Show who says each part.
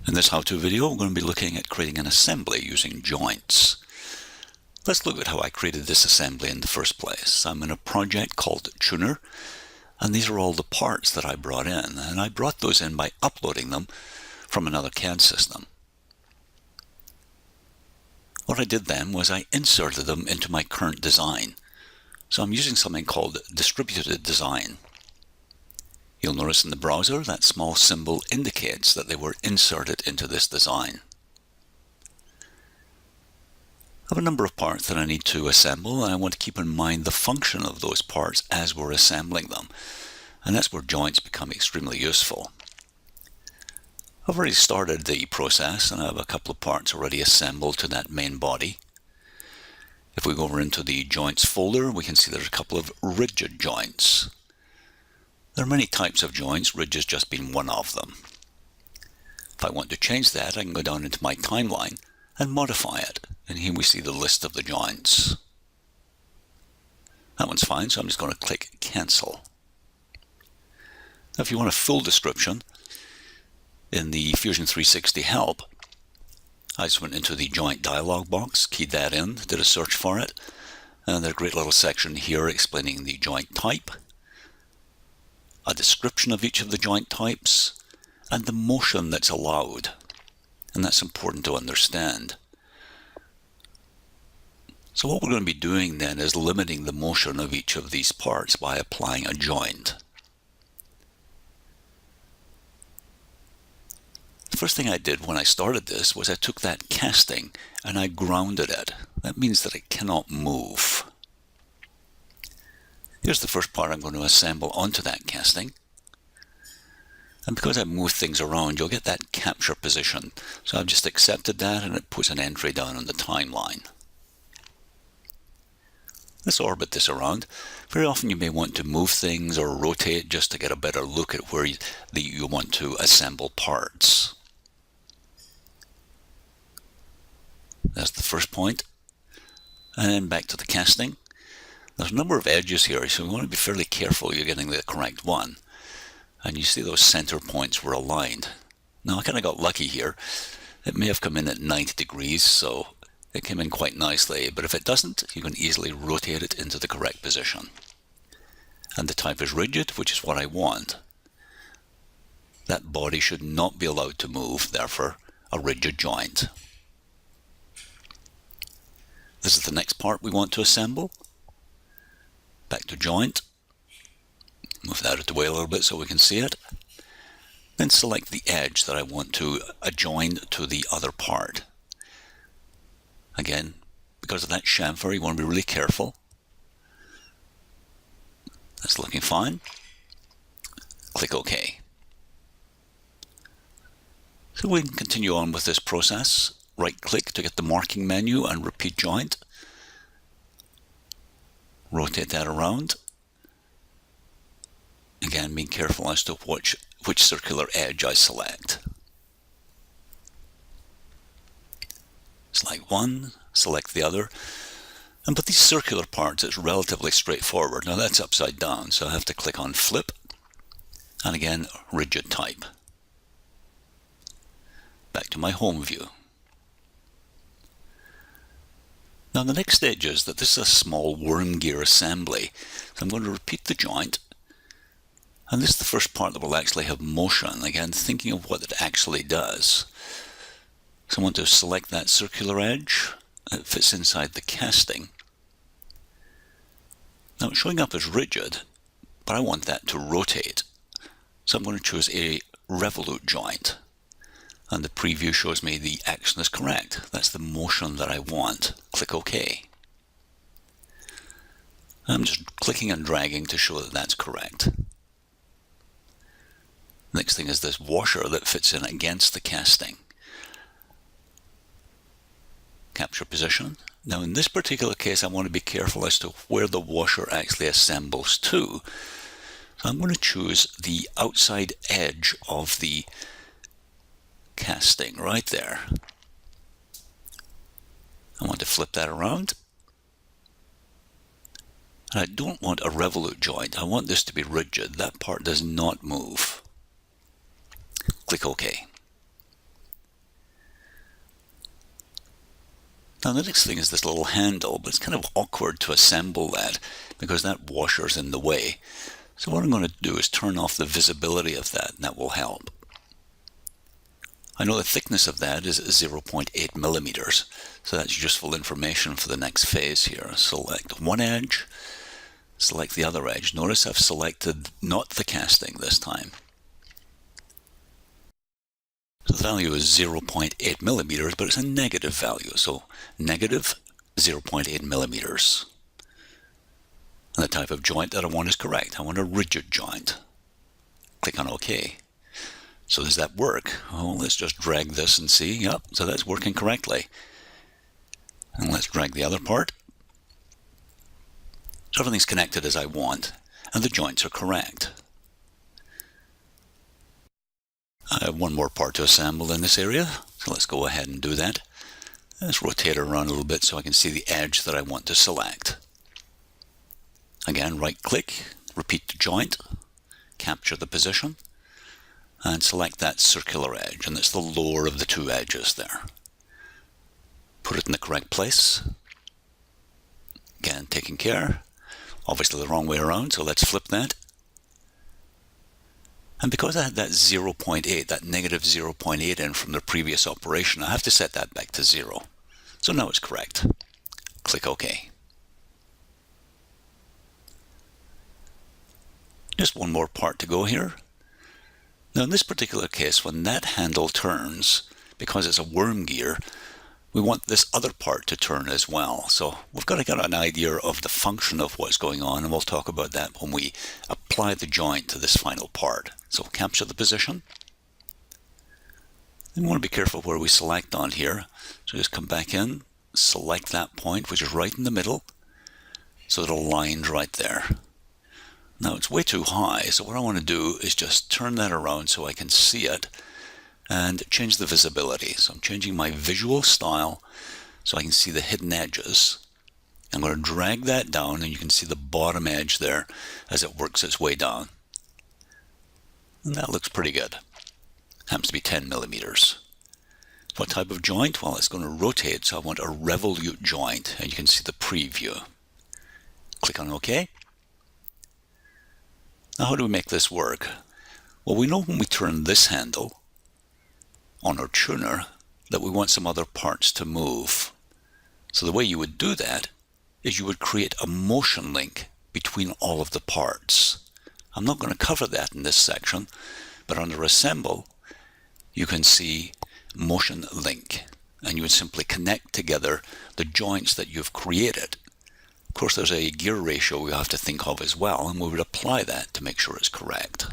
Speaker 1: In this how-to video, we're going to be looking at creating an assembly using joints. Let's look at how I created this assembly in the first place. I'm in a project called Tuner, and these are all the parts that I brought in, and I brought those in by uploading them from another CAD system. What I did then was I inserted them into my current design. So I'm using something called distributed design. You'll notice in the browser that small symbol indicates that they were inserted into this design. I have a number of parts that I need to assemble, and I want to keep in mind the function of those parts as we're assembling them. And that's where joints become extremely useful. I've already started the process, and I have a couple of parts already assembled to that main body. If we go over into the joints folder, we can see there's a couple of rigid joints. There are many types of joints, rigid just being one of them. If I want to change that, I can go down into my timeline and modify it. And here we see the list of the joints. That one's fine, so I'm just going to click Cancel. Now, if you want a full description, in the Fusion 360 help, I just went into the joint dialog box, keyed that in, did a search for it, and there's a great little section here explaining the joint type, a description of each of the joint types, and the motion that's allowed. And that's important to understand. So what we're going to be doing then is limiting the motion of each of these parts by applying a joint. The first thing I did when I started this was I took that casting and I grounded it. That means that it cannot move. Here's the first part I'm going to assemble onto that casting. And because I've moved things around, you'll get that capture position. So I've just accepted that, and it puts an entry down on the timeline. Let's orbit this around. Very often you may want to move things or rotate just to get a better look at where you want to assemble parts. That's the first point. And then back to the casting. There's a number of edges here, so we want to be fairly careful you're getting the correct one. And you see those center points were aligned. Now I kind of got lucky here. It may have come in at 90 degrees, so it came in quite nicely, but if it doesn't, you can easily rotate it into the correct position. And the type is rigid, which is what I want. That body should not be allowed to move, therefore a rigid joint. This is the next part we want to assemble. Back to joint. Move that out of the way a little bit so we can see it. Then select the edge that I want to adjoin to the other part. Again, because of that chamfer, you want to be really careful. That's looking fine. Click OK. So we can continue on with this process. Right-click to get the marking menu and repeat joint. Rotate that around. Again, being careful as to which circular edge I select. Select one, select the other. And with these circular parts, it's relatively straightforward. Now that's upside down, so I have to click on Flip. And again, rigid type. Back to my home view. Now the next stage is that this is a small worm gear assembly. So I'm going to repeat the joint. And this is the first part that will actually have motion. Again, thinking of what it actually does. So I want to select that circular edge. It fits inside the casting. Now it's showing up as rigid, but I want that to rotate. So I'm going to choose a revolute joint. And the preview shows me the action is correct. That's the motion that I want. Click OK. I'm just clicking and dragging to show that that's correct. Next thing is this washer that fits in against the casting. Capture position. Now in this particular case, I want to be careful as to where the washer actually assembles to. So I'm going to choose the outside edge of the casting right there. I want to flip that around. And I don't want a revolute joint. I want this to be rigid. That part does not move. Click OK. Now the next thing is this little handle, but it's kind of awkward to assemble that because that washer's in the way. So what I'm going to do is turn off the visibility of that, and that will help. I know the thickness of that is 0.8 millimeters, so that's useful information for the next phase here. Select one edge, select the other edge. Notice I've selected not the casting this time. So the value is 0.8 millimeters, but it's a negative value, so negative 0.8 millimeters. And the type of joint that I want is correct. I want a rigid joint. Click on OK. So does that work? Oh, let's just drag this and see. Yep, so that's working correctly. And let's drag the other part. So everything's connected as I want, and the joints are correct. I have one more part to assemble in this area, so let's go ahead and do that. Let's rotate it around a little bit so I can see the edge that I want to select. Again, right-click, repeat the joint, capture the position, and select that circular edge, and it's the lower of the two edges there. Put it in the correct place. Again, taking care. Obviously the wrong way around, so let's flip that. And because I had that 0.8, that negative 0.8 in from the previous operation, I have to set that back to 0. So now it's correct. Click OK. Just one more part to go here. Now in this particular case, when that handle turns, because it's a worm gear, we want this other part to turn as well. So we've got to get an idea of the function of what's going on, and we'll talk about that when we apply the joint to this final part. So capture the position. And we want to be careful where we select on here. So just come back in, select that point, which is right in the middle, so it aligns right there. Now it's way too high, so what I want to do is just turn that around so I can see it and change the visibility. So I'm changing my visual style so I can see the hidden edges. I'm going to drag that down, and you can see the bottom edge there as it works its way down. And that looks pretty good. Happens to be 10 millimeters. What type of joint? Well, it's going to rotate, so I want a revolute joint, and you can see the preview. Click on OK. Now how do we make this work? Well, we know when we turn this handle on our tuner that we want some other parts to move. So the way you would do that is you would create a motion link between all of the parts. I'm not going to cover that in this section, but under Assemble you can see Motion Link, and you would simply connect together the joints that you've created. Of course, there's a gear ratio we have to think of as well, and we would apply that to make sure it's correct.